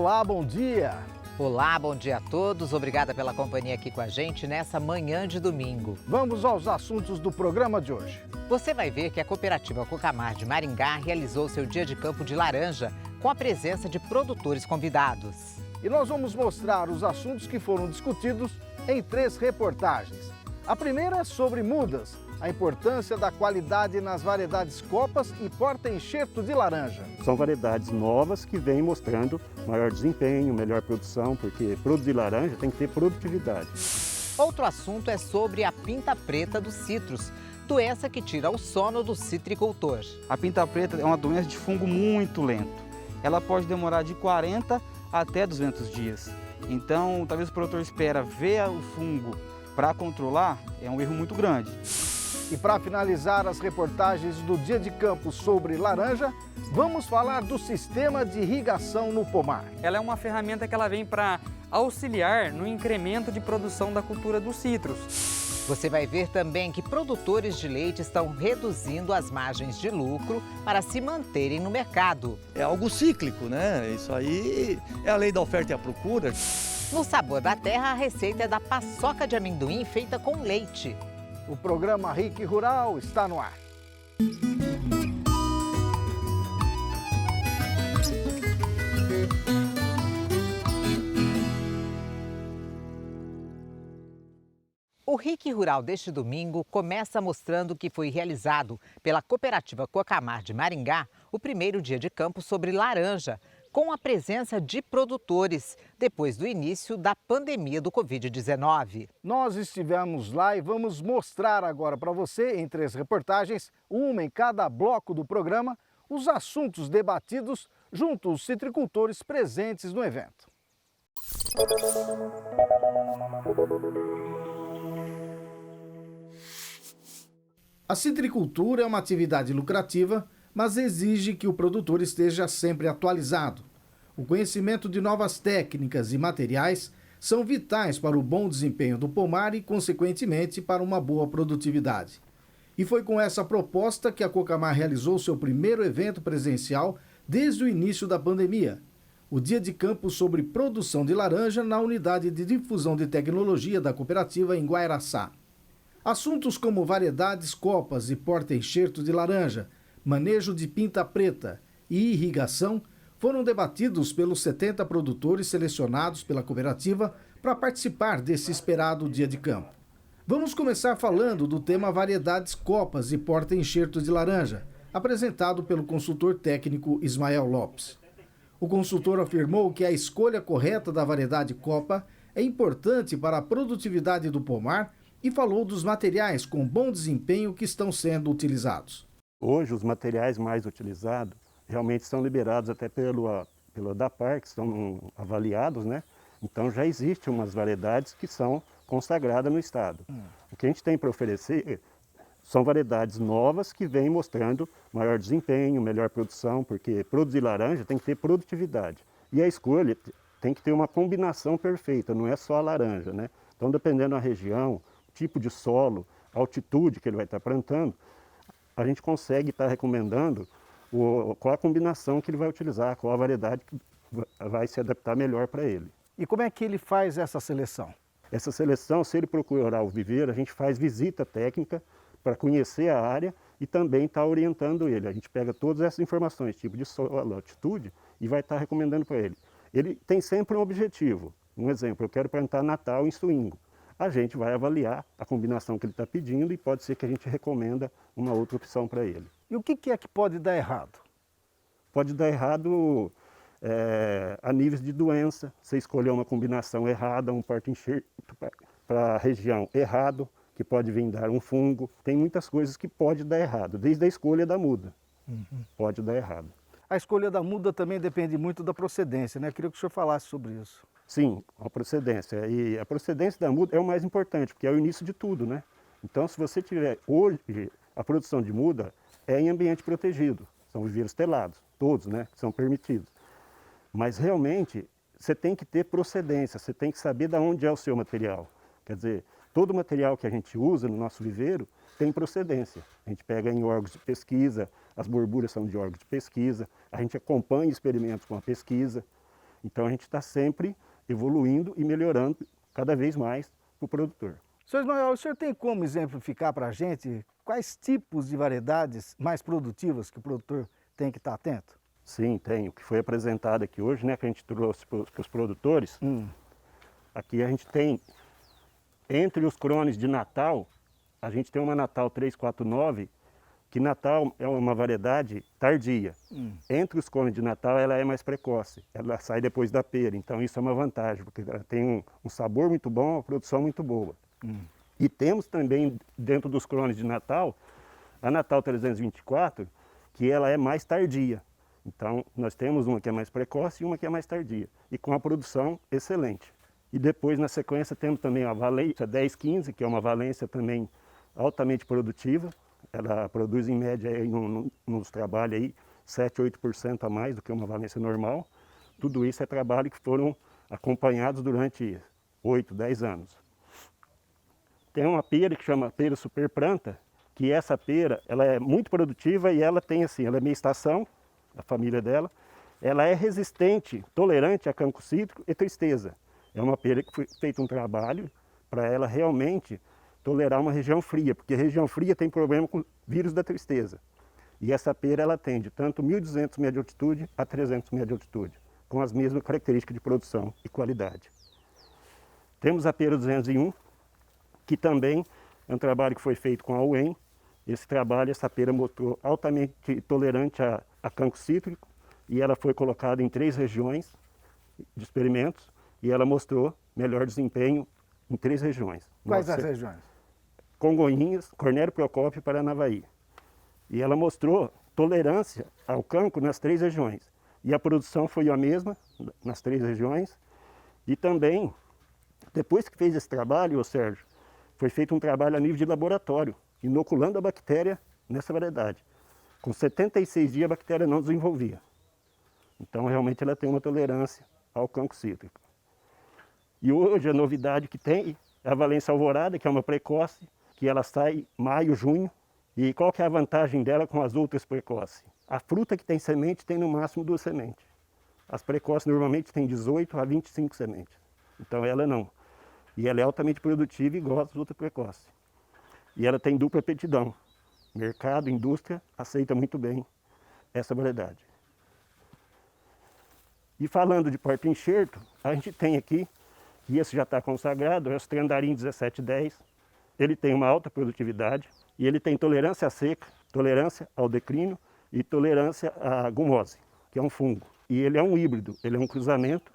Olá, bom dia! Olá, bom dia a todos. Obrigada pela companhia aqui com a gente nessa manhã de domingo. Vamos aos assuntos do programa de hoje. Você vai ver que a cooperativa Cocamar de Maringá realizou seu dia de campo de laranja com a presença de produtores convidados. E nós vamos mostrar os assuntos que foram discutidos em 3 reportagens. A primeira é sobre mudas, a importância da qualidade nas variedades copas e porta-enxerto de laranja. São variedades novas que vêm mostrando maior desempenho, melhor produção, porque produzir laranja tem que ter produtividade. Outro assunto é sobre a pinta preta dos citros, doença que tira o sono do citricultor. A pinta preta é uma doença de fungo muito lento. Ela pode demorar de 40 até 200 dias. Então, talvez o produtor espera ver o fungo para controlar, é um erro muito grande. E para finalizar as reportagens do dia de campo sobre laranja, vamos falar do sistema de irrigação no pomar. Ela é uma ferramenta que ela vem para auxiliar no incremento de produção da cultura dos citros. Você vai ver também que produtores de leite estão reduzindo as margens de lucro para se manterem no mercado. É algo cíclico, né? Isso aí é a lei da oferta e a procura. No Sabor da Terra, a receita é da paçoca de amendoim feita com leite. O programa RIC Rural está no ar. O RIC Rural deste domingo começa mostrando que foi realizado pela cooperativa Cocamar de Maringá o primeiro dia de campo sobre laranja, com a presença de produtores, depois do início da pandemia do Covid-19. Nós estivemos lá e vamos mostrar agora para você, em 3 reportagens, uma em cada bloco do programa, os assuntos debatidos junto aos citricultores presentes no evento. A citricultura é uma atividade lucrativa, mas exige que o produtor esteja sempre atualizado. O conhecimento de novas técnicas e materiais são vitais para o bom desempenho do pomar e, consequentemente, para uma boa produtividade. E foi com essa proposta que a Cocamar realizou seu primeiro evento presencial desde o início da pandemia, o Dia de Campo sobre Produção de Laranja na Unidade de Difusão de Tecnologia da cooperativa em Guairaçá. Assuntos como variedades, copas e porta-enxerto de laranja, manejo de pinta preta e irrigação foram debatidos pelos 70 produtores selecionados pela cooperativa para participar desse esperado dia de campo. Vamos começar falando do tema variedades, copas e porta-enxerto de laranja, apresentado pelo consultor técnico Ismael Lopes. O consultor afirmou que a escolha correta da variedade copa é importante para a produtividade do pomar e falou dos materiais com bom desempenho que estão sendo utilizados. Hoje, os materiais mais utilizados realmente são liberados até pela DAPAR, que são avaliados, né? Então já existem umas variedades que são consagradas no estado. O que a gente tem para oferecer são variedades novas que vêm mostrando maior desempenho, melhor produção, porque produzir laranja tem que ter produtividade. E a escolha tem que ter uma combinação perfeita, não é só a laranja, né? Então, dependendo da região, tipo de solo, altitude que ele vai estar plantando, a gente consegue estar recomendando qual a combinação que ele vai utilizar, qual a variedade que vai se adaptar melhor para ele. E como é que ele faz essa seleção? Essa seleção, se ele procurar o viveiro, a gente faz visita técnica para conhecer a área e também estar orientando ele. A gente pega todas essas informações, tipo de solo, altitude, e vai estar recomendando para ele. Ele tem sempre um objetivo. Um exemplo, eu quero plantar Natal em Swingo. A gente vai avaliar a combinação que ele está pedindo e pode ser que a gente recomenda uma outra opção para ele. E o que é que pode dar errado? Pode dar errado a níveis de doença, você escolher uma combinação errada, um porta-enxerto para a região errado, que pode vir dar um fungo. Tem muitas coisas que pode dar errado, desde a escolha da muda. Pode dar errado. A escolha da muda também depende muito da procedência, né? Eu queria que o senhor falasse sobre isso. Sim, a procedência. E a procedência da muda é o mais importante, porque é o início de tudo, né? Então, se você tiver hoje, a produção de muda é em ambiente protegido. São viveiros telados, todos, né? Que são permitidos. Mas, realmente, você tem que ter procedência, você tem que saber de onde é o seu material. Quer dizer, todo material que a gente usa no nosso viveiro tem procedência. A gente pega em órgãos de pesquisa, as borburas são de órgãos de pesquisa, a gente acompanha experimentos com a pesquisa. Então a gente está sempre evoluindo e melhorando cada vez mais para o produtor. Sr. Ismael, o senhor tem como exemplificar para a gente quais tipos de variedades mais produtivas que o produtor tem que estar atento? Sim, tem. O que foi apresentado aqui hoje, né, que a gente trouxe para os produtores, aqui a gente tem, entre os crones de Natal, a gente tem uma Natal 349, que Natal é uma variedade tardia. Entre os cones de Natal ela é mais precoce, ela sai depois da pera, então isso é uma vantagem, porque ela tem um sabor muito bom, uma produção muito boa. E temos também dentro dos crones de Natal, a Natal 324, que ela é mais tardia. Então nós temos uma que é mais precoce e uma que é mais tardia, e com a produção excelente. E depois na sequência temos também a Valência 1015, que é uma valência também altamente produtiva. Ela produz em média aí, nos trabalhos aí 7, 8% a mais do que uma valência normal. Tudo isso é trabalho que foram acompanhados durante 8, 10 anos. Tem uma pera que chama pera super planta, que essa pera ela é muito produtiva e ela tem assim, ela é meia estação, a família dela, ela é resistente, tolerante a cancro cítrico e tristeza. É uma pera que foi feito um trabalho para ela realmente tolerar uma região fria, porque região fria tem problema com vírus da tristeza. E essa pera ela atende tanto 1.200 metros de altitude a 300 metros de altitude, com as mesmas características de produção e qualidade. Temos a pera 201, que também é um trabalho que foi feito com a UEM. Esse trabalho, essa pera mostrou altamente tolerante a cancro cítrico, e ela foi colocada em 3 regiões de experimentos, e ela mostrou melhor desempenho em 3 regiões. Quais as regiões? Congonhas, Cornélio Procópio e Paranavaí. E ela mostrou tolerância ao cancro nas 3 regiões. E a produção foi a mesma nas 3 regiões. E também, depois que fez esse trabalho, Sérgio, foi feito um trabalho a nível de laboratório, inoculando a bactéria nessa variedade. Com 76 dias a bactéria não desenvolvia. Então realmente ela tem uma tolerância ao cancro cítrico. E hoje a novidade que tem é a Valência Alvorada, que é uma precoce, que ela sai maio, junho. E qual que é a vantagem dela com as outras precoces? A fruta que tem semente tem no máximo 2 sementes. As precoces normalmente têm 18 a 25 sementes. Então ela não. E ela é altamente produtiva igual às outras precoces. E ela tem dupla aptidão. Mercado, indústria, aceita muito bem essa variedade. E falando de porta-enxerto, a gente tem aqui, e esse já está consagrado, é o Strandarim 1710. Ele tem uma alta produtividade e ele tem tolerância à seca, tolerância ao declínio e tolerância à gumose, que é um fungo. E ele é um híbrido, ele é um cruzamento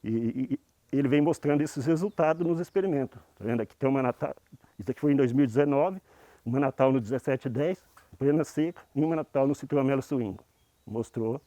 e ele vem mostrando esses resultados nos experimentos. Tá vendo? Aqui tem uma Natal, isso aqui foi em 2019, uma Natal no 1710, plena seca, e uma Natal no Citromelo Swing. Mostrou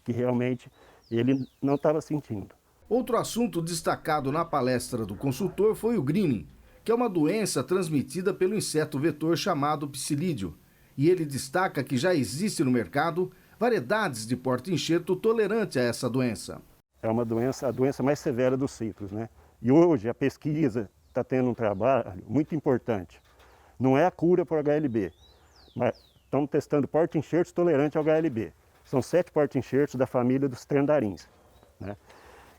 que realmente ele não estava sentindo. Outro assunto destacado na palestra do consultor foi o greening, que é uma doença transmitida pelo inseto vetor chamado psilídeo. E ele destaca que já existe no mercado variedades de porta-enxerto tolerante a essa doença. É uma doença, a doença mais severa dos citros, né? E hoje a pesquisa está tendo um trabalho muito importante. Não é a cura para o HLB, mas estamos testando porta-enxertos tolerantes ao HLB. São 7 porta-enxertos da família dos Strandarins, né?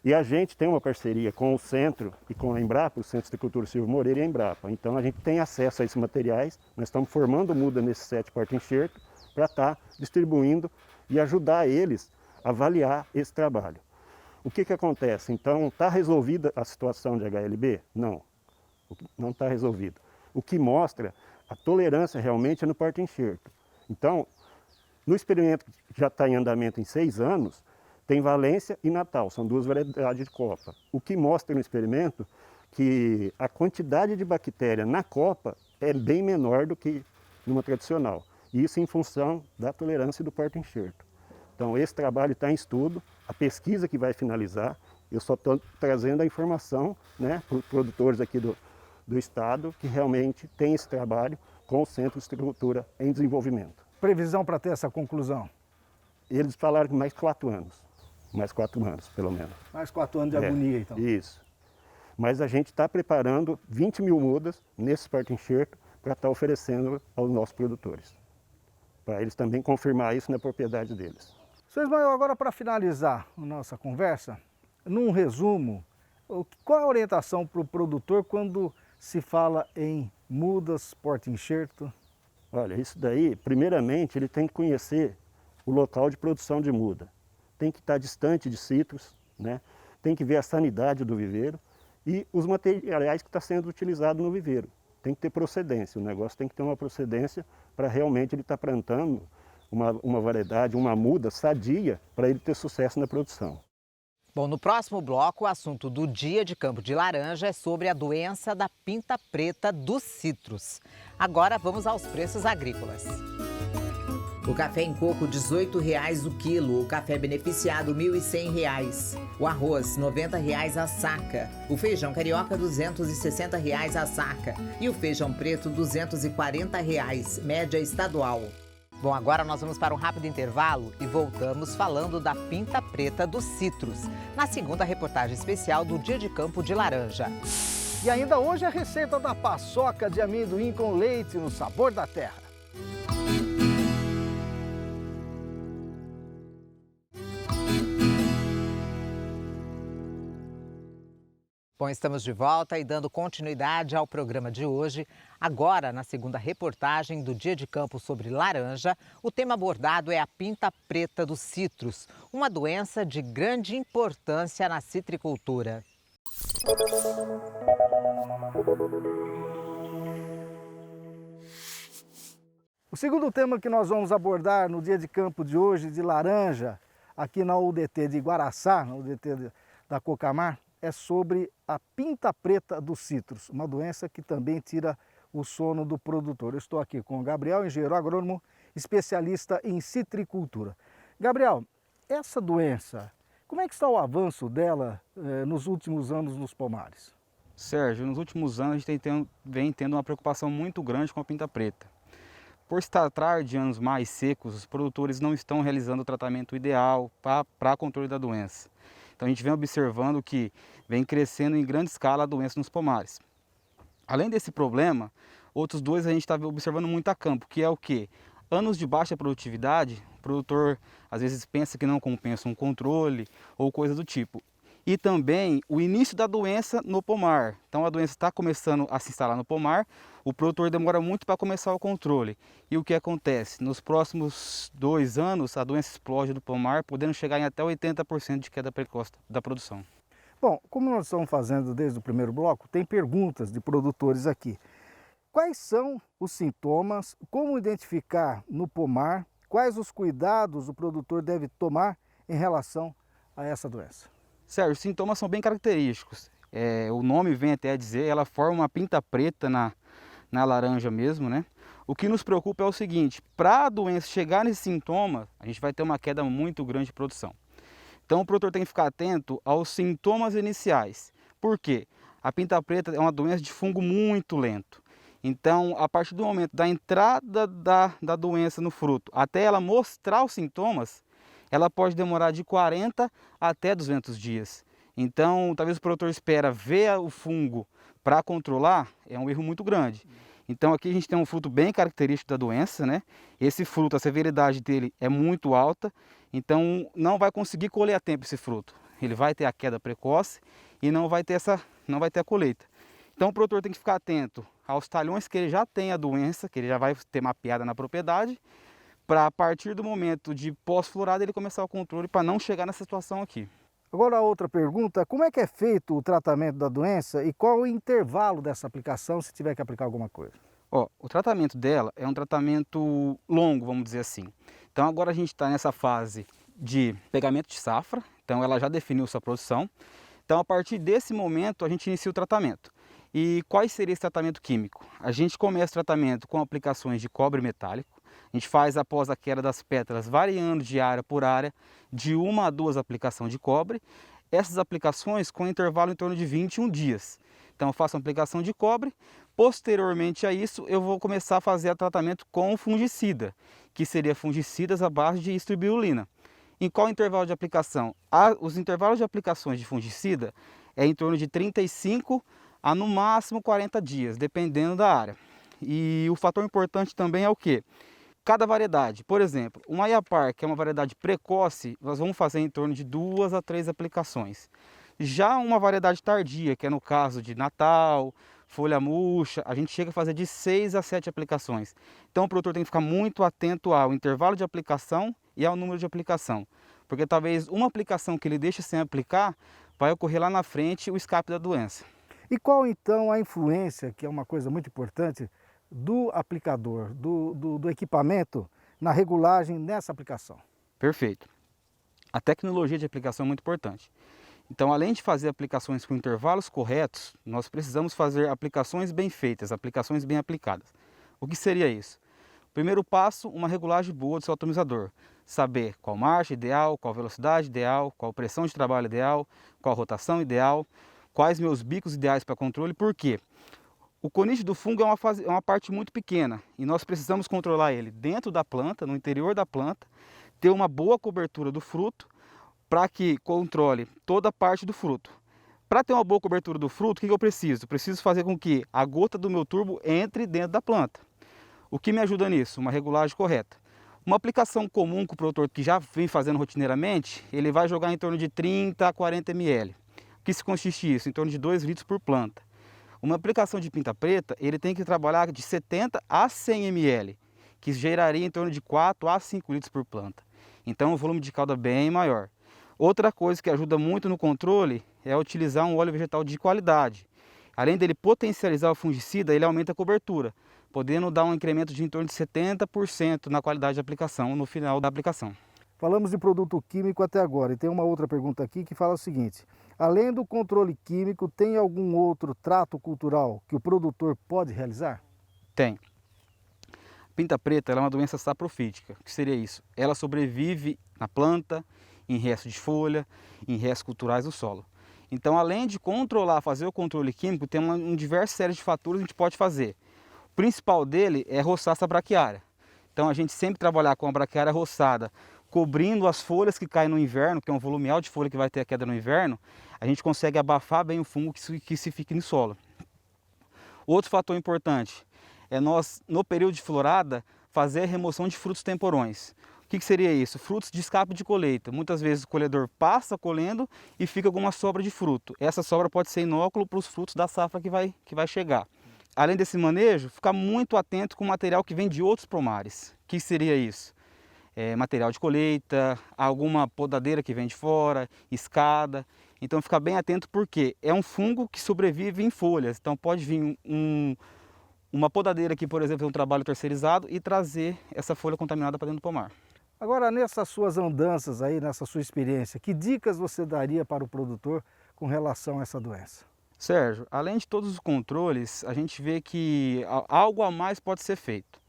E a gente tem uma parceria com o Centro e com a Embrapa, o Centro de Citricultura Silvio Moreira e a Embrapa. Então a gente tem acesso a esses materiais, nós estamos formando muda nesses 7 porta-enxertos para estar distribuindo e ajudar eles a avaliar esse trabalho. O que acontece? Então, está resolvida a situação de HLB? Não, não está resolvida. O que mostra a tolerância realmente é no porta-enxerto. Então, no experimento que já está em andamento em 6 anos, tem Valência e Natal, são 2 variedades de copa. O que mostra no experimento que a quantidade de bactéria na copa é bem menor do que numa tradicional. Isso em função da tolerância do porta-enxerto. Então esse trabalho está em estudo, a pesquisa que vai finalizar, eu só estou trazendo a informação, né, para os produtores aqui do estado que realmente tem esse trabalho com o Centro de Citricultura em desenvolvimento. Previsão para ter essa conclusão? Eles falaram que mais 4 anos. Mais 4 anos, pelo menos. Mais 4 anos de agonia, então. Isso. Mas a gente está preparando 20 mil mudas nesse porta-enxerto para estar oferecendo aos nossos produtores. Para eles também confirmar isso na propriedade deles. Seu Ismael, agora para finalizar a nossa conversa, num resumo, qual a orientação para o produtor quando se fala em mudas, porta-enxerto? Olha, isso daí, primeiramente, ele tem que conhecer o local de produção de muda. Tem que estar distante de citros, né? Tem que ver a sanidade do viveiro e os materiais que estão sendo utilizados no viveiro. Tem que ter procedência, o negócio tem que ter uma procedência para realmente ele estar plantando uma variedade, uma muda sadia para ele ter sucesso na produção. Bom, no próximo bloco, o assunto do Dia de Campo de Laranja é sobre a doença da pinta preta dos citros. Agora vamos aos preços agrícolas. O café em coco, R$ 18,00 o quilo. O café beneficiado, R$ 1.100. O arroz, R$ 90,00 a saca. O feijão carioca, R$ 260,00 a saca. E o feijão preto, R$ 240,00, média estadual. Bom, agora nós vamos para um rápido intervalo e voltamos falando da pinta preta dos citros, na segunda reportagem especial do Dia de Campo de Laranja. E ainda hoje a receita da paçoca de amendoim com leite no sabor da terra. Bom, estamos de volta e dando continuidade ao programa de hoje. Agora, na segunda reportagem do Dia de Campo sobre laranja, o tema abordado é a pinta preta dos citros, uma doença de grande importância na citricultura. O segundo tema que nós vamos abordar no Dia de Campo de hoje, de laranja, aqui na UDT de Guaraçá, na UDT da Cocamar, é sobre a pinta preta dos citros, uma doença que também tira o sono do produtor. Eu estou aqui com o Gabriel, engenheiro agrônomo, especialista em citricultura. Gabriel, essa doença, como é que está o avanço dela nos últimos anos nos pomares? Sérgio, nos últimos anos a gente vem tendo uma preocupação muito grande com a pinta preta. Por se tratar de anos mais secos, os produtores não estão realizando o tratamento ideal para controle da doença. Então a gente vem observando que vem crescendo em grande escala a doença nos pomares. Além desse problema, outros dois a gente está observando muito a campo, que é o quê? Anos de baixa produtividade, o produtor às vezes pensa que não compensa um controle ou coisa do tipo. E também o início da doença no pomar. Então a doença está começando a se instalar no pomar, o produtor demora muito para começar o controle. E o que acontece? Nos próximos 2 anos a doença explode no pomar, podendo chegar em até 80% de queda precoce da produção. Bom, como nós estamos fazendo desde o primeiro bloco, tem perguntas de produtores aqui. Quais são os sintomas, como identificar no pomar, quais os cuidados o produtor deve tomar em relação a essa doença? Sérgio, os sintomas são bem característicos. O nome vem até a dizer, ela forma uma pinta preta na laranja mesmo, né? O que nos preocupa é o seguinte, para a doença chegar nesse sintoma, a gente vai ter uma queda muito grande de produção. Então o produtor tem que ficar atento aos sintomas iniciais. Por quê? A pinta preta é uma doença de fungo muito lento. Então, a partir do momento da entrada da doença no fruto, até ela mostrar os sintomas, ela pode demorar de 40 até 200 dias. Então, talvez o produtor espera ver o fungo para controlar, é um erro muito grande. Então, aqui a gente tem um fruto bem característico da doença, né? Esse fruto, a severidade dele é muito alta, então não vai conseguir colher a tempo esse fruto. Ele vai ter a queda precoce e não vai ter a colheita. Então, o produtor tem que ficar atento aos talhões que ele já tem a doença, que ele já vai ter mapeada na propriedade, para a partir do momento de pós-florada ele começar o controle para não chegar nessa situação aqui. Agora a outra pergunta, como é que é feito o tratamento da doença e qual o intervalo dessa aplicação se tiver que aplicar alguma coisa? O tratamento dela é um tratamento longo, vamos dizer assim. Então agora a gente está nessa fase de pegamento de safra, então ela já definiu sua produção. Então a partir desse momento a gente inicia o tratamento. E qual seria esse tratamento químico? A gente começa o tratamento com aplicações de cobre metálico. A gente faz após a queda das pétalas, variando de área por área, de 1 a 2 aplicações de cobre. Essas aplicações com intervalo em torno de 21 dias. Então eu faço a aplicação de cobre, posteriormente a isso eu vou começar a fazer o tratamento com fungicida, que seria fungicidas à base de istrobirulina. Em qual intervalo de aplicação? Os intervalos de aplicações de fungicida é em torno de 35 a no máximo 40 dias, dependendo da área. E o fator importante também é o quê? cada variedade. Por exemplo, uma Iapar, que é uma variedade precoce, nós vamos fazer em torno de 2 a 3 aplicações. Já uma variedade tardia, que é no caso de Natal, folha murcha, a gente chega a fazer de 6 a 7 aplicações. Então o produtor tem que ficar muito atento ao intervalo de aplicação e ao número de aplicação. Porque talvez uma aplicação que ele deixe sem aplicar, vai ocorrer lá na frente o escape da doença. E qual então a influência, que é uma coisa muito importante, do aplicador, do equipamento na regulagem nessa aplicação? Perfeito. A tecnologia de aplicação é muito importante. Então, além de fazer aplicações com intervalos corretos, nós precisamos fazer aplicações bem feitas, aplicações bem aplicadas. O que seria isso? Primeiro passo, uma regulagem boa do seu atomizador. Saber qual marcha ideal, qual velocidade ideal, qual pressão de trabalho ideal, qual rotação ideal, quais meus bicos ideais para controle. Por quê? O conite do fungo é uma parte muito pequena e nós precisamos controlar ele dentro da planta, no interior da planta, ter uma boa cobertura do fruto para que controle toda a parte do fruto. Para ter uma boa cobertura do fruto, o que eu preciso? Preciso fazer com que a gota do meu turbo entre dentro da planta. O que me ajuda nisso? Uma regulagem correta. Uma aplicação comum que o produtor que já vem fazendo rotineiramente, ele vai jogar em torno de 30 a 40 ml. O que se consiste isso? Em torno de 2 litros por planta. Uma aplicação de pinta preta, ele tem que trabalhar de 70 a 100 ml, que geraria em torno de 4 a 5 litros por planta. Então o volume de calda é bem maior. Outra coisa que ajuda muito no controle é utilizar um óleo vegetal de qualidade. Além dele potencializar o fungicida, ele aumenta a cobertura, podendo dar um incremento de em torno de 70% na qualidade de aplicação no final da aplicação. Falamos de produto químico até agora e tem uma outra pergunta aqui que fala o seguinte: além do controle químico, tem algum outro trato cultural que o produtor pode realizar? Tem. Pinta preta ela é uma doença saprofítica. O que seria isso? Ela sobrevive na planta, em restos de folha, em restos culturais do solo. Então, além de controlar, fazer o controle químico, tem diversas séries de fatores que a gente pode fazer. O principal dele é roçar essa braquiária. Então, a gente sempre trabalhar com a braquiária roçada, cobrindo as folhas que caem no inverno, que é um volume alto de folha que vai ter a queda no inverno, a gente consegue abafar bem o fungo que se fique no solo. Outro fator importante é nós, no período de florada, fazer a remoção de frutos temporões. O que seria isso? Frutos de escape de colheita. Muitas vezes o colhedor passa colhendo e fica com uma sobra de fruto. Essa sobra pode ser inóculo para os frutos da safra que vai chegar. Além desse manejo, ficar muito atento com o material que vem de outros pomares. O que seria isso? Material de colheita, alguma podadeira que vem de fora, escada. Então ficar bem atento porque é um fungo que sobrevive em folhas. Então pode vir uma podadeira aqui, por exemplo, um trabalho terceirizado e trazer essa folha contaminada para dentro do pomar. Agora, nessas suas andanças aí, nessa sua experiência, que dicas você daria para o produtor com relação a essa doença? Sérgio, além de todos os controles, a gente vê que algo a mais pode ser feito.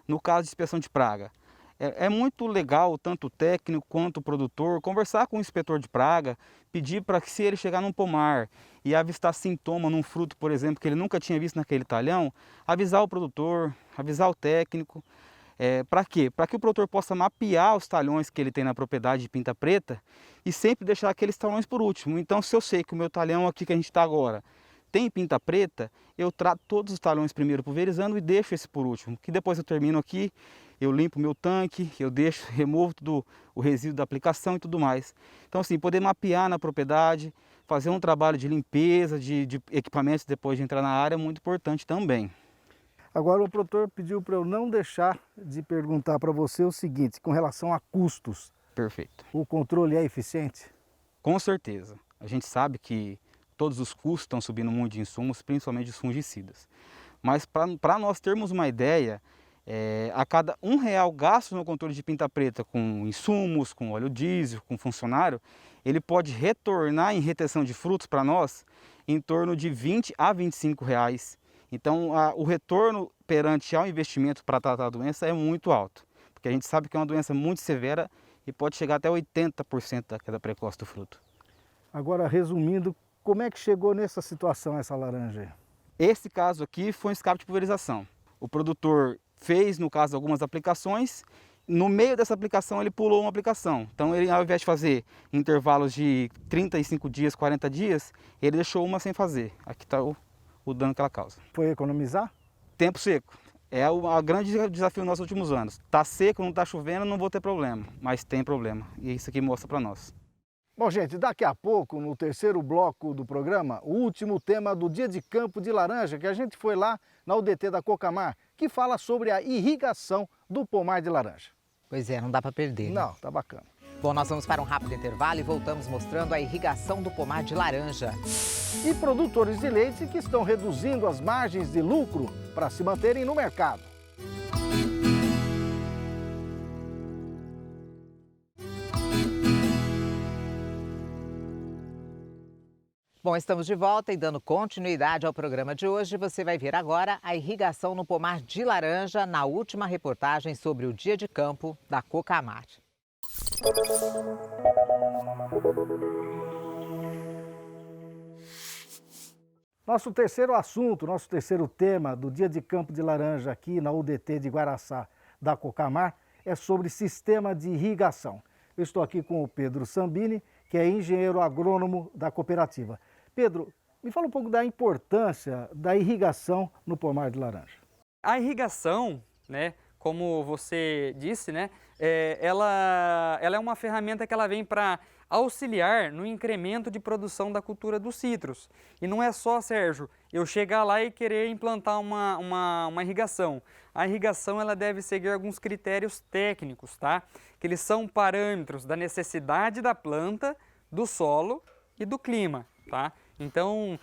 No caso de inspeção de praga, é muito legal, tanto o técnico quanto o produtor, conversar com o inspetor de praga, pedir para que se ele chegar num pomar e avistar sintoma num fruto, por exemplo, que ele nunca tinha visto naquele talhão, avisar o produtor, avisar o técnico. Para quê? Para que o produtor possa mapear os talhões que ele tem na propriedade de pinta preta e sempre deixar aqueles talhões por último. Então, se eu sei que o meu talhão aqui que a gente está agora tem pinta preta, eu trato todos os talhões primeiro pulverizando e deixo esse por último. Que depois eu termino aqui, eu limpo o meu tanque, eu removo todo o resíduo da aplicação e tudo mais. Então, assim, poder mapear na propriedade, fazer um trabalho de limpeza de equipamentos depois de entrar na área é muito importante também. Agora o produtor pediu para eu não deixar de perguntar para você o seguinte, com relação a custos. Perfeito. O controle é eficiente? Com certeza. A gente sabe que todos os custos estão subindo muito de insumos, principalmente os fungicidas. Mas para nós termos uma ideia, a cada R$1 gasto no controle de pinta preta com insumos, com óleo diesel, com funcionário, ele pode retornar em retenção de frutos para nós em torno de R$20 a R$25. Então, o retorno perante ao investimento para tratar a doença é muito alto, porque a gente sabe que é uma doença muito severa e pode chegar até 80% da queda precoce do fruto. Agora, resumindo, como é que chegou nessa situação essa laranja aí? Esse caso aqui foi um escape de pulverização. O produtor fez, no caso, algumas aplicações. No meio dessa aplicação, ele pulou uma aplicação. Então, ele, ao invés de fazer intervalos de 35 dias, 40 dias, ele deixou uma sem fazer. Aqui está o dano que ela causa. Foi economizar? Tempo seco. É o grande desafio nos últimos anos. Está seco, não está chovendo, não vou ter problema, mas tem problema. E isso aqui mostra para nós. Bom, gente, daqui a pouco, no terceiro bloco do programa, o último tema do Dia de Campo de Laranja, que a gente foi lá na UDT da Cocamar, que fala sobre a irrigação do pomar de laranja. Pois é, não dá para perder, né? Não, tá bacana. Bom, nós vamos para um rápido intervalo e voltamos mostrando a irrigação do pomar de laranja. E produtores de leite que estão reduzindo as margens de lucro para se manterem no mercado. Bom, estamos de volta e dando continuidade ao programa de hoje. Você vai ver agora a irrigação no pomar de laranja na última reportagem sobre o dia de campo da Cocamar. Nosso terceiro assunto, nosso terceiro tema do Dia de Campo de Laranja aqui na UDT de Guaraçá da Cocamar é sobre sistema de irrigação. Eu estou aqui com o Pedro Sambini, que é engenheiro agrônomo da cooperativa. Pedro, me fala um pouco da importância da irrigação no pomar de laranja. A irrigação, né, como você disse, né, ela é uma ferramenta que ela vem para auxiliar no incremento de produção da cultura dos citros. E não é só, Sérgio, eu chegar lá e querer implantar uma irrigação. A irrigação ela deve seguir alguns critérios técnicos, tá? Que eles são parâmetros da necessidade da planta, do solo e do clima, tá? Então,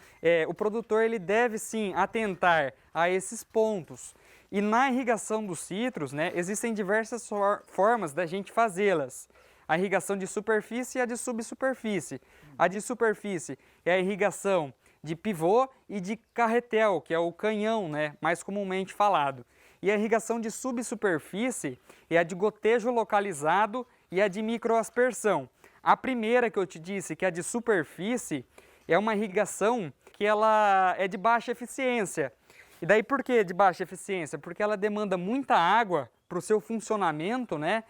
o produtor ele deve sim atentar a esses pontos. E na irrigação dos citros, né, existem diversas formas da gente fazê-las. A irrigação de superfície e a de subsuperfície. A de superfície é a irrigação de pivô e de carretel, que é o canhão, né, mais comumente falado. E a irrigação de subsuperfície é a de gotejo localizado e a de microaspersão. A primeira que eu te disse, que é a de superfície, é uma irrigação que ela é de baixa eficiência. E daí por que de baixa eficiência? Porque ela demanda muita água para o seu funcionamento, né?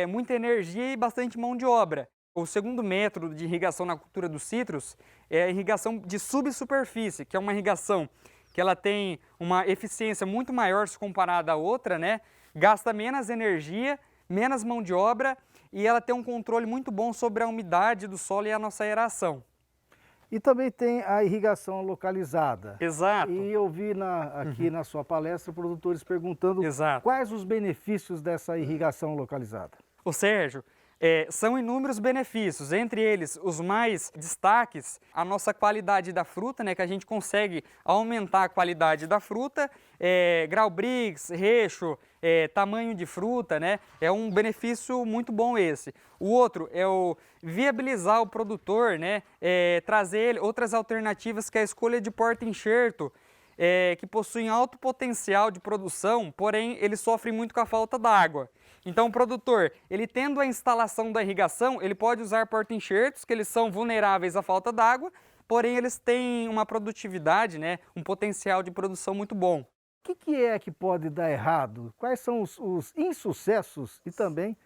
Muita energia e bastante mão de obra. O segundo método de irrigação na cultura dos citros é a irrigação de subsuperfície, que é uma irrigação que ela tem uma eficiência muito maior se comparada à outra, né? Gasta menos energia, menos mão de obra e ela tem um controle muito bom sobre a umidade do solo e a nossa aeração. E também tem a irrigação localizada. Exato. E eu vi aqui na sua palestra produtores perguntando quais os benefícios dessa irrigação localizada. Ô Sérgio, são inúmeros benefícios, entre eles os mais destaques, a nossa qualidade da fruta, né, que a gente consegue aumentar a qualidade da fruta, grau Brix, recho, tamanho de fruta, né, é um benefício muito bom esse. O outro é o viabilizar o produtor, né, trazer ele outras alternativas que é a escolha de porta-enxerto, que possuem alto potencial de produção, porém eles sofrem muito com a falta d'água. Então o produtor, ele tendo a instalação da irrigação, ele pode usar porta-enxertos, que eles são vulneráveis à falta d'água, porém eles têm uma produtividade, né, um potencial de produção muito bom. O que é que pode dar errado? Quais são os insucessos e também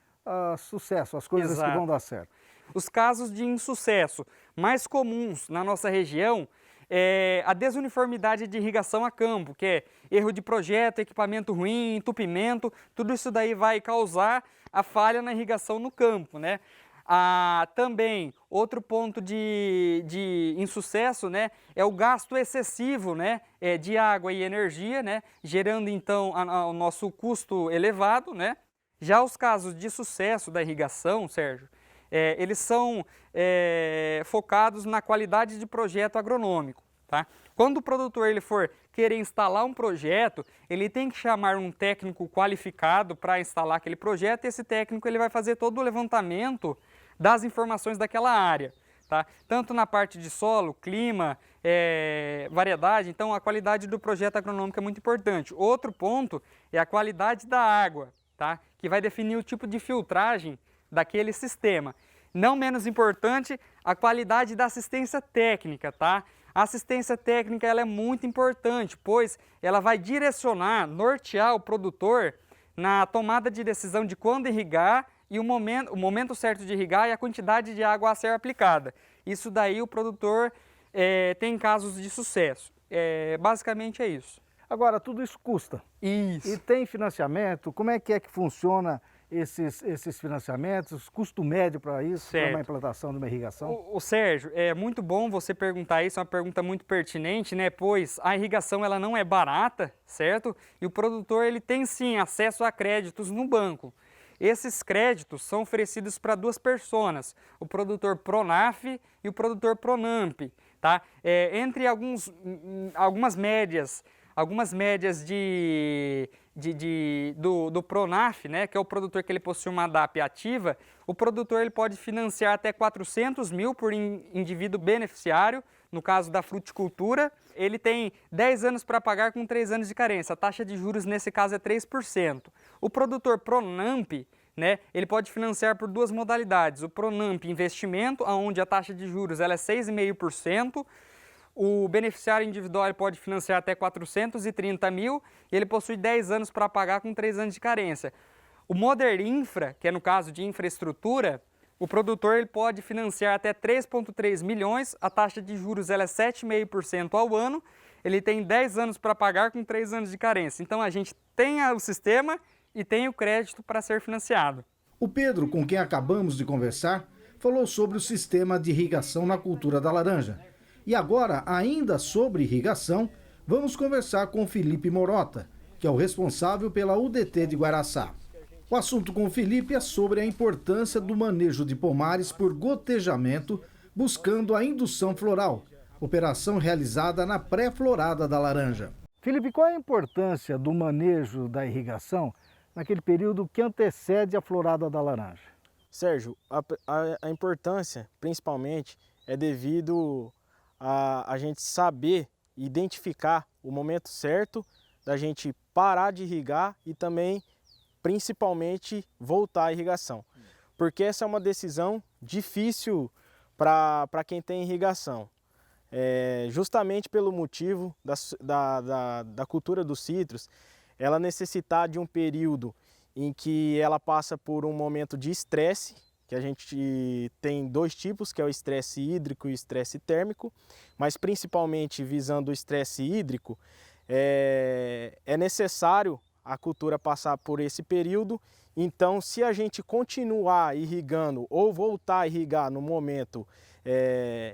sucesso, as coisas que vão dar certo? Os casos de insucesso mais comuns na nossa região é a desuniformidade de irrigação a campo, que é erro de projeto, equipamento ruim, entupimento, tudo isso daí vai causar a falha na irrigação no campo, né? Também, outro ponto de insucesso, né, é o gasto excessivo, né, de água e energia, né, gerando então o nosso custo elevado, né? Já os casos de sucesso da irrigação, Sérgio, eles são focados na qualidade de projeto agronômico, tá? Quando o produtor ele for querer instalar um projeto, ele tem que chamar um técnico qualificado para instalar aquele projeto e esse técnico ele vai fazer todo o levantamento das informações daquela área, tá? Tanto na parte de solo, clima, variedade, então a qualidade do projeto agronômico é muito importante. Outro ponto é a qualidade da água, tá? Que vai definir o tipo de filtragem daquele sistema. Não menos importante, a qualidade da assistência técnica, tá? A assistência técnica ela é muito importante, pois ela vai direcionar, nortear o produtor na tomada de decisão de quando irrigar e o momento certo de irrigar e a quantidade de água a ser aplicada. Isso daí o produtor tem casos de sucesso. Basicamente é isso. Agora, tudo isso custa. Isso. E tem financiamento? Como é que funciona esses financiamentos? Custo médio para isso, para uma implantação de uma irrigação? O Sérgio, é muito bom você perguntar isso, é uma pergunta muito pertinente, né? Pois a irrigação ela não é barata, certo? E o produtor ele tem sim acesso a créditos no banco. Esses créditos são oferecidos para duas pessoas, o produtor Pronaf e o produtor Pronamp, tá? Entre algumas médias do Pronaf, né, que é o produtor que ele possui uma DAP ativa, o produtor ele pode financiar até 400 mil por indivíduo beneficiário, no caso da fruticultura. Ele tem 10 anos para pagar com 3 anos de carência, a taxa de juros nesse caso é 3%. O produtor Pronamp, né, ele pode financiar por duas modalidades, o Pronamp investimento, onde a taxa de juros ela é 6,5%, o beneficiário individual pode financiar até 430 mil e ele possui 10 anos para pagar com 3 anos de carência. O Moder Infra, que é no caso de infraestrutura, o produtor ele pode financiar até 3,3 milhões, a taxa de juros ela é 7,5% ao ano, ele tem 10 anos para pagar com 3 anos de carência. Então a gente tem o sistema e tem o crédito para ser financiado. O Pedro, com quem acabamos de conversar, falou sobre o sistema de irrigação na cultura da laranja. E agora, ainda sobre irrigação, vamos conversar com Felipe Morota, que é o responsável pela UDT de Guaraçá. O assunto com o Felipe é sobre a importância do manejo de pomares por gotejamento, buscando a indução floral, operação realizada na pré-florada da laranja. Felipe, qual é a importância do manejo da irrigação naquele período que antecede a florada da laranja? Sérgio, a importância, principalmente, é devido a gente saber identificar o momento certo da gente parar de irrigar e também, principalmente, voltar à irrigação. Porque essa é uma decisão difícil para quem tem irrigação. Justamente pelo motivo da cultura dos citros, ela necessitar de um período em que ela passa por um momento de estresse, que a gente tem dois tipos, que é o estresse hídrico e o estresse térmico, mas principalmente visando o estresse hídrico, é necessário a cultura passar por esse período. Então, se a gente continuar irrigando ou voltar a irrigar no momento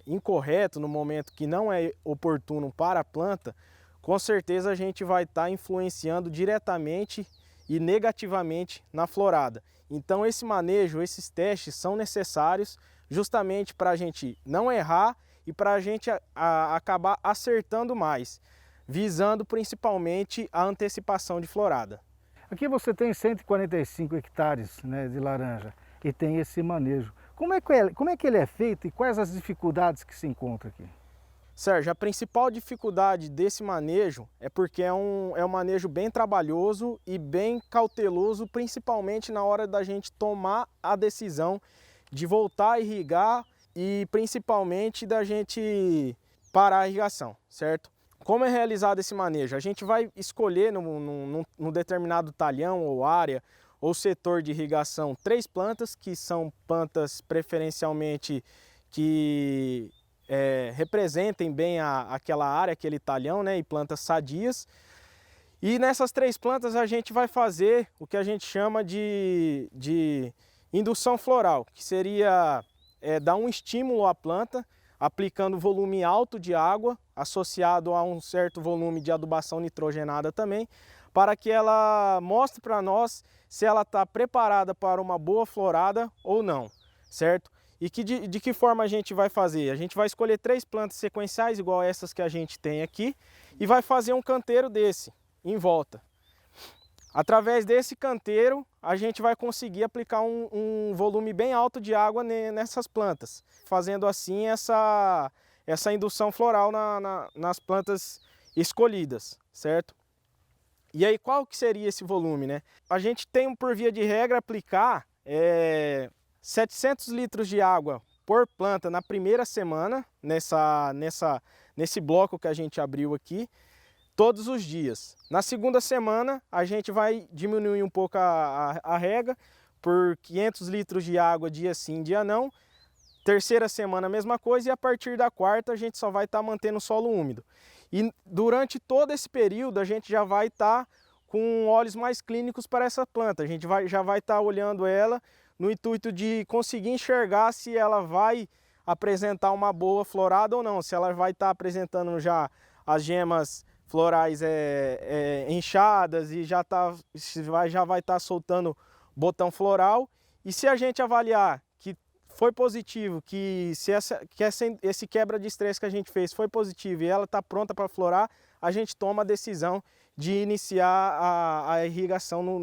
incorreto, no momento que não é oportuno para a planta, com certeza a gente vai estar influenciando diretamente e negativamente na florada. Então esse manejo, esses testes são necessários justamente para a gente não errar e para a gente acabar acertando mais, visando principalmente a antecipação de florada. Aqui você tem 145 hectares, né, de laranja e tem esse manejo. Como é que ele é feito e quais as dificuldades que se encontram aqui? Sérgio, a principal dificuldade desse manejo é porque é um manejo bem trabalhoso e bem cauteloso, principalmente na hora da gente tomar a decisão de voltar a irrigar e principalmente da gente parar a irrigação, certo? Como é realizado esse manejo? A gente vai escolher num determinado talhão ou área ou setor de irrigação 3 plantas, que são plantas preferencialmente que representem bem aquela área, aquele talhão, né, e plantas sadias. E nessas 3 plantas a gente vai fazer o que a gente chama de indução floral, que seria dar um estímulo à planta, aplicando volume alto de água, associado a um certo volume de adubação nitrogenada também, para que ela mostre para nós se ela está preparada para uma boa florada ou não, certo? E de que forma a gente vai fazer? A gente vai escolher 3 plantas sequenciais, igual essas que a gente tem aqui, e vai fazer um canteiro desse, em volta. Através desse canteiro, a gente vai conseguir aplicar um volume bem alto de água nessas plantas, fazendo assim essa indução floral nas plantas escolhidas, certo? E aí, qual que seria esse volume, né? A gente tem, por via de regra, aplicar 700 litros de água por planta na primeira semana, nesse bloco que a gente abriu aqui, todos os dias. Na segunda semana, a gente vai diminuir um pouco a rega por 500 litros de água dia sim, dia não. Terceira semana, a mesma coisa, e a partir da quarta, a gente só vai estar mantendo o solo úmido. E durante todo esse período a gente já vai estar com olhos mais clínicos para essa planta. A gente já vai estar olhando ela no intuito de conseguir enxergar se ela vai apresentar uma boa florada ou não, se ela vai estar apresentando já as gemas florais inchadas e já vai estar soltando botão floral. E se a gente avaliar que foi positivo, que esse quebra de estresse que a gente fez foi positivo e ela está pronta para florar, a gente toma a decisão de iniciar a irrigação no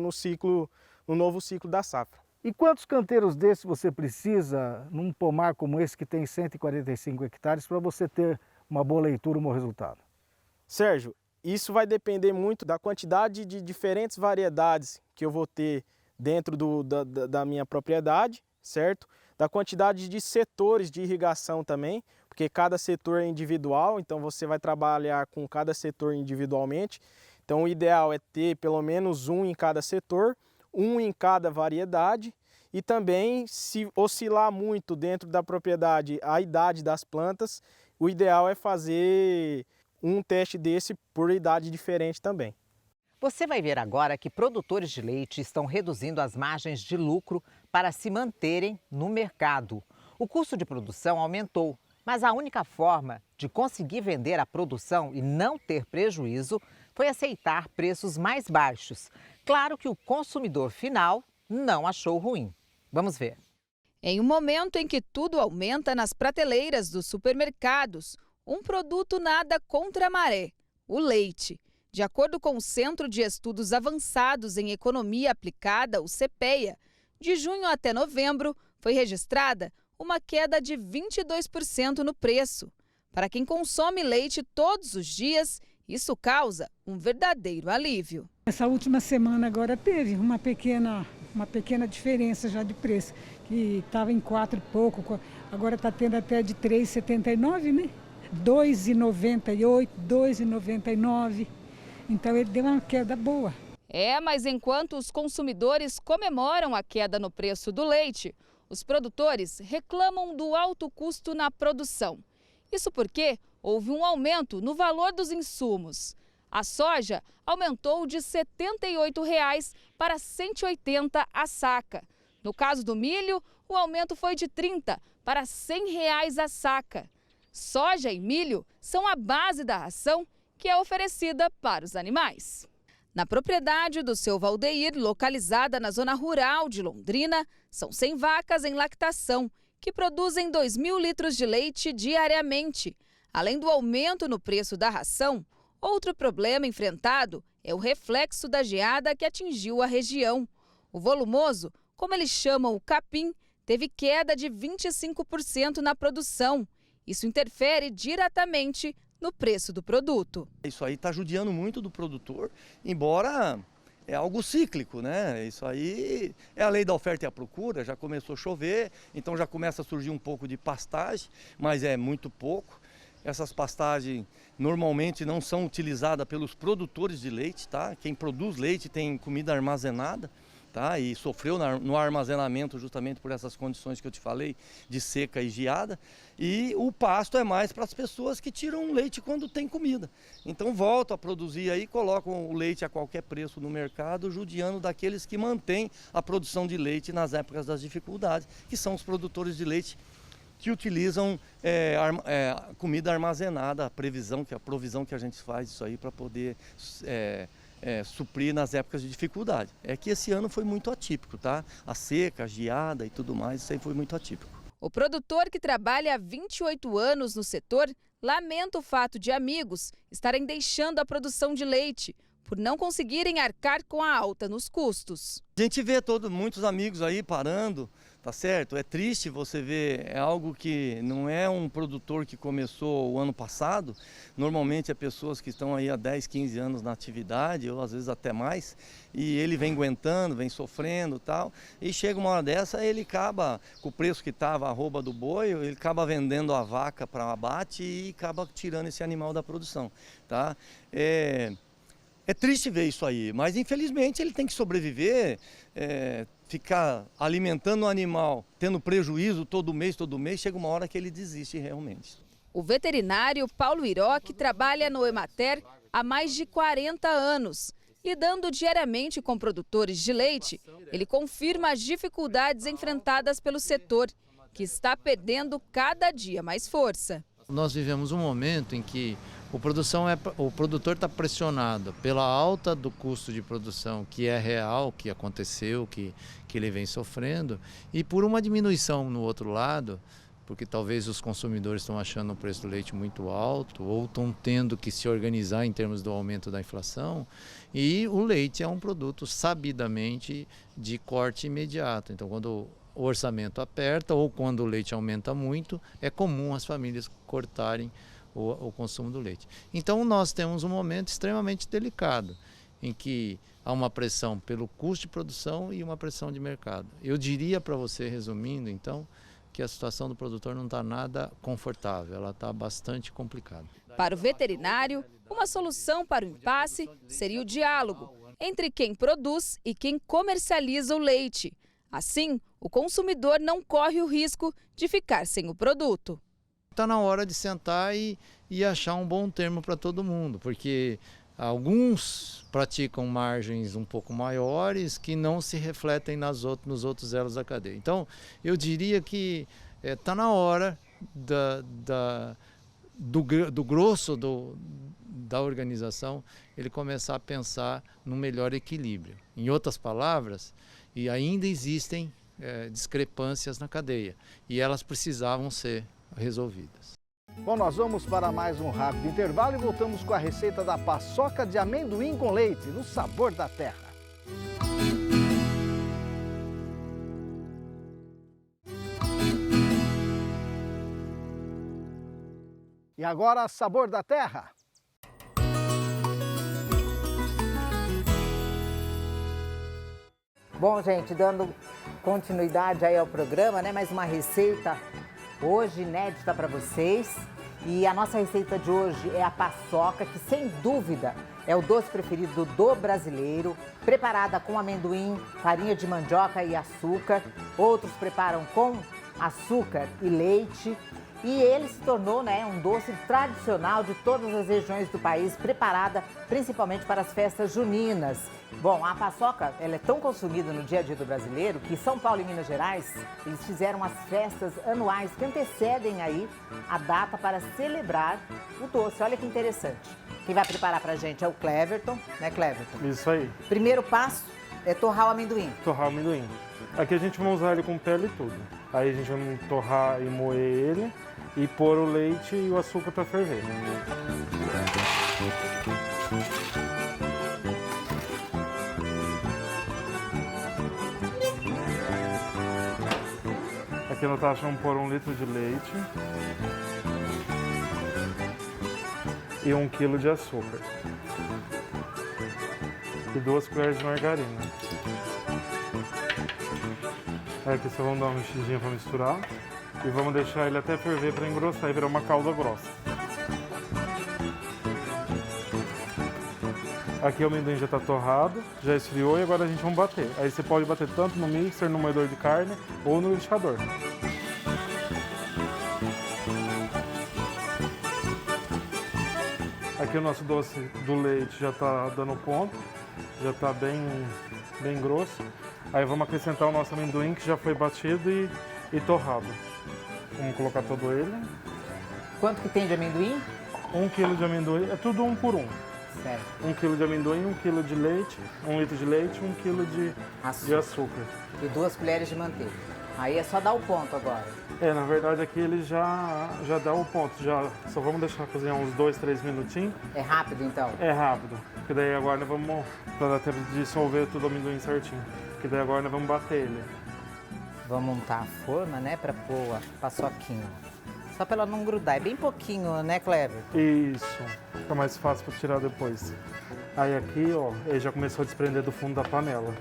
novo ciclo da safra. E quantos canteiros desses você precisa num pomar como esse que tem 145 hectares para você ter uma boa leitura, um bom resultado? Sérgio, isso vai depender muito da quantidade de diferentes variedades que eu vou ter dentro da minha propriedade, certo? Da quantidade de setores de irrigação também, porque cada setor é individual, então você vai trabalhar com cada setor individualmente. Então o ideal é ter pelo menos um em cada setor, um em cada variedade, e também, se oscilar muito dentro da propriedade a idade das plantas, o ideal é fazer um teste desse por idade diferente também. Você vai ver agora que produtores de leite estão reduzindo as margens de lucro para se manterem no mercado. O custo de produção aumentou, mas a única forma de conseguir vender a produção e não ter prejuízo foi aceitar preços mais baixos. Claro que o consumidor final não achou ruim. Vamos ver. Em um momento em que tudo aumenta nas prateleiras dos supermercados, um produto nada contra a maré, o leite. De acordo com o Centro de Estudos Avançados em Economia Aplicada, o CEPEA, de junho até novembro foi registrada uma queda de 22% no preço. Para quem consome leite todos os dias, isso causa um verdadeiro alívio. Essa última semana agora teve uma pequena diferença já de preço, que estava em 4 e pouco, agora está tendo até de 3,79, né? 2,98, 2,99. Então ele deu uma queda boa. Mas enquanto os consumidores comemoram a queda no preço do leite, os produtores reclamam do alto custo na produção. Isso porque houve um aumento no valor dos insumos. A soja aumentou de R$ 78,00 para R$ 180 a saca. No caso do milho, o aumento foi de R$ 30 para R$ 100 a saca. Soja e milho são a base da ração que é oferecida para os animais. Na propriedade do seu Valdeir, localizada na zona rural de Londrina, são 100 vacas em lactação, que produzem 2.000 litros de leite diariamente. Além do aumento no preço da ração, outro problema enfrentado é o reflexo da geada que atingiu a região. O volumoso, como eles chamam o capim, teve queda de 25% na produção. Isso interfere diretamente no preço do produto. Isso aí está judiando muito do produtor, embora é algo cíclico, né? Isso aí é a lei da oferta e a procura, já começou a chover, então já começa a surgir um pouco de pastagem, mas é muito pouco. Essas pastagens normalmente não são utilizadas pelos produtores de leite, tá? Quem produz leite tem comida armazenada, tá? E sofreu no armazenamento justamente por essas condições que eu te falei, de seca e geada. E o pasto é mais para as pessoas que tiram leite quando tem comida. Então voltam a produzir aí, colocam o leite a qualquer preço no mercado, judiando daqueles que mantêm a produção de leite nas épocas das dificuldades, que são os produtores de leite que utilizam comida armazenada, a provisão que a gente faz isso aí para poder suprir nas épocas de dificuldade. É que esse ano foi muito atípico, tá? A seca, a geada e tudo mais, isso aí foi muito atípico. O produtor, que trabalha há 28 anos no setor, lamenta o fato de amigos estarem deixando a produção de leite por não conseguirem arcar com a alta nos custos. A gente vê muitos amigos aí parando, tá certo? É triste você ver, é algo que não é um produtor que começou o ano passado, normalmente é pessoas que estão aí há 10, 15 anos na atividade, ou às vezes até mais, e ele vem aguentando, vem sofrendo e tal, e chega uma hora dessa, ele acaba, com o preço que estava a arroba do boi, ele acaba vendendo a vaca para abate e acaba tirando esse animal da produção, tá? É triste ver isso aí, mas infelizmente ele tem que sobreviver, ficar alimentando o animal, tendo prejuízo todo mês, chega uma hora que ele desiste realmente. O veterinário Paulo Iroque trabalha no Emater há mais de 40 anos. Lidando diariamente com produtores de leite, ele confirma as dificuldades enfrentadas pelo setor, que está perdendo cada dia mais força. Nós vivemos um momento em que o produtor está pressionado pela alta do custo de produção, que é real, que aconteceu, que ele vem sofrendo, e por uma diminuição no outro lado, porque talvez os consumidores estão achando o preço do leite muito alto ou estão tendo que se organizar em termos do aumento da inflação. E o leite é um produto sabidamente de corte imediato. Então, quando o orçamento aperta ou quando o leite aumenta muito, é comum as famílias cortarem o consumo do leite. Então, nós temos um momento extremamente delicado, em que há uma pressão pelo custo de produção e uma pressão de mercado. Eu diria para você, resumindo, então, que a situação do produtor não está nada confortável, ela está bastante complicada. Para o veterinário, uma solução para o impasse seria o diálogo entre quem produz e quem comercializa o leite. Assim, o consumidor não corre o risco de ficar sem o produto. Está na hora de sentar e achar um bom termo para todo mundo, porque alguns praticam margens um pouco maiores que não se refletem nos outros elos da cadeia. Então, eu diria que está na hora do grosso da organização ele começar a pensar num melhor equilíbrio. Em outras palavras, e ainda existem discrepâncias na cadeia e elas precisavam ser resolvidas. Bom, nós vamos para mais um rápido intervalo e voltamos com a receita da paçoca de amendoim com leite, no Sabor da Terra. E agora, Sabor da Terra. Bom, gente, dando continuidade aí ao programa, né? Mais uma receita hoje inédita para vocês. E a nossa receita de hoje é a paçoca, que sem dúvida é o doce preferido do brasileiro, preparada com amendoim, farinha de mandioca e açúcar. Outros preparam com açúcar e leite. E ele se tornou, né, um doce tradicional de todas as regiões do país, preparada principalmente para as festas juninas. Bom, a paçoca, ela é tão consumida no dia a dia do brasileiro que São Paulo e Minas Gerais, eles fizeram as festas anuais que antecedem aí a data para celebrar o doce. Olha que interessante. Quem vai preparar pra gente é o Cleverton, né, Cleverton? Isso aí. Primeiro passo é torrar o amendoim. Torrar o amendoim. Aqui a gente vai usar ele com pele e tudo. Aí a gente vai torrar e moer ele e pôr o leite e o açúcar para ferver. Aqui no tacho vamos pôr 1 litro de leite e 1 quilo de açúcar e 2 colheres de margarina. Aí aqui só vamos dar uma mexidinha para misturar e vamos deixar ele até ferver para engrossar e virar uma calda grossa. Aqui o amendoim já está torrado, já esfriou e agora a gente vai bater. Aí você pode bater tanto no mixer, no moedor de carne ou no liquidificador. Aqui o nosso doce do leite já está dando ponto, já está bem grosso. Aí vamos acrescentar o nosso amendoim que já foi batido e torrado. Vamos colocar todo ele. Quanto que tem de amendoim? 1 quilo de amendoim, é tudo 1 por 1. Certo. 1 quilo de amendoim, 1 quilo de leite, 1 litro de leite, 1 quilo de açúcar. E 2 colheres de manteiga. Aí é só dar o ponto agora. Na verdade aqui ele já dá o ponto. Só vamos deixar cozinhar uns 2, 3 minutinhos. É rápido então? É rápido. Porque daí agora nós vamos, para dar tempo de dissolver tudo o amendoim certinho. Porque daí agora nós vamos bater ele. Vamos montar a forma, né, para pôr a paçoquinha. Só para ela não grudar. É bem pouquinho, né, Clever? Isso. Fica mais fácil para tirar depois. Aí aqui, ó, ele já começou a desprender do fundo da panela.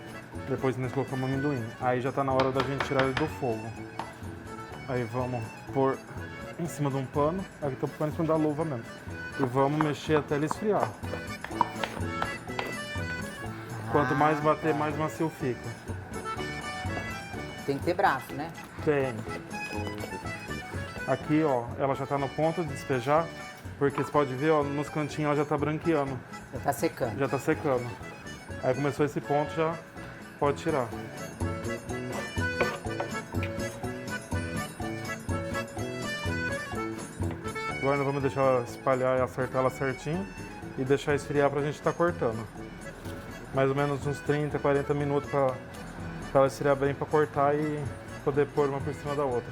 Depois nós colocamos o amendoim. Aí já tá na hora da gente tirar ele do fogo. Aí vamos pôr em cima de um pano. Aqui tô pondo em cima da luva mesmo. E vamos mexer até ele esfriar. Quanto mais bater, mais macio fica. Tem que ter braço, né? Tem. Aqui, ó, ela já está no ponto de despejar, porque você pode ver, ó, nos cantinhos ela já está branqueando. Já está secando. Já está secando. Aí começou esse ponto, já pode tirar. Agora nós vamos deixar ela espalhar e acertar ela certinho e deixar esfriar para a gente estar cortando. Mais ou menos uns 30, 40 minutos para ela esfriar bem para cortar e poder pôr uma por cima da outra.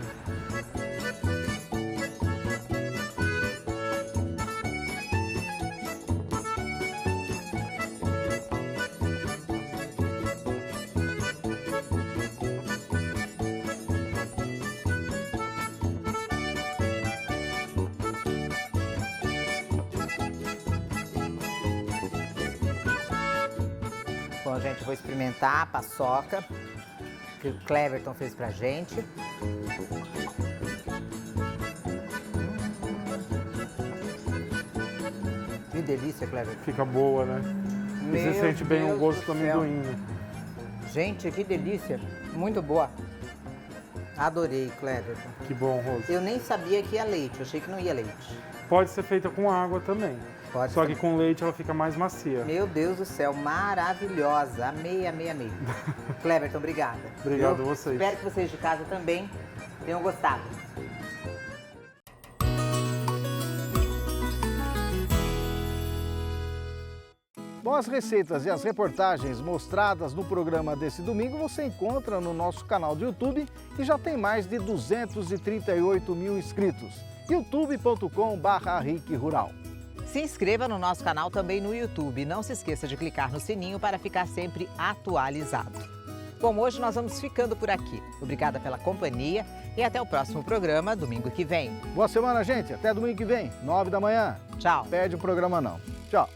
Bom, gente, vou experimentar a paçoca que o Cleverton fez pra gente. Que delícia, Cleverton. Fica boa, né? E você sente bem o gosto do amendoim. Gente, que delícia. Muito boa. Adorei, Cleverton. Que bom, Rose. Eu nem sabia que ia leite, eu achei que não ia leite. Pode ser feita com água também. Pode Só ser. que com leite ela fica mais macia. Meu Deus do céu, maravilhosa. Amei, amei, amei. Cleverton, obrigada. Obrigado a vocês. Espero que vocês de casa também tenham gostado. Bom, as receitas e as reportagens mostradas no programa desse domingo você encontra no nosso canal do YouTube e já tem mais de 238 mil inscritos. youtube.com/RicRural. Se inscreva no nosso canal também no YouTube. Não se esqueça de clicar no sininho para ficar sempre atualizado. Bom, hoje nós vamos ficando por aqui. Obrigada pela companhia e até o próximo programa, domingo que vem. Boa semana, gente. Até domingo que vem, 9 da manhã. Tchau. Perde o programa não. Tchau.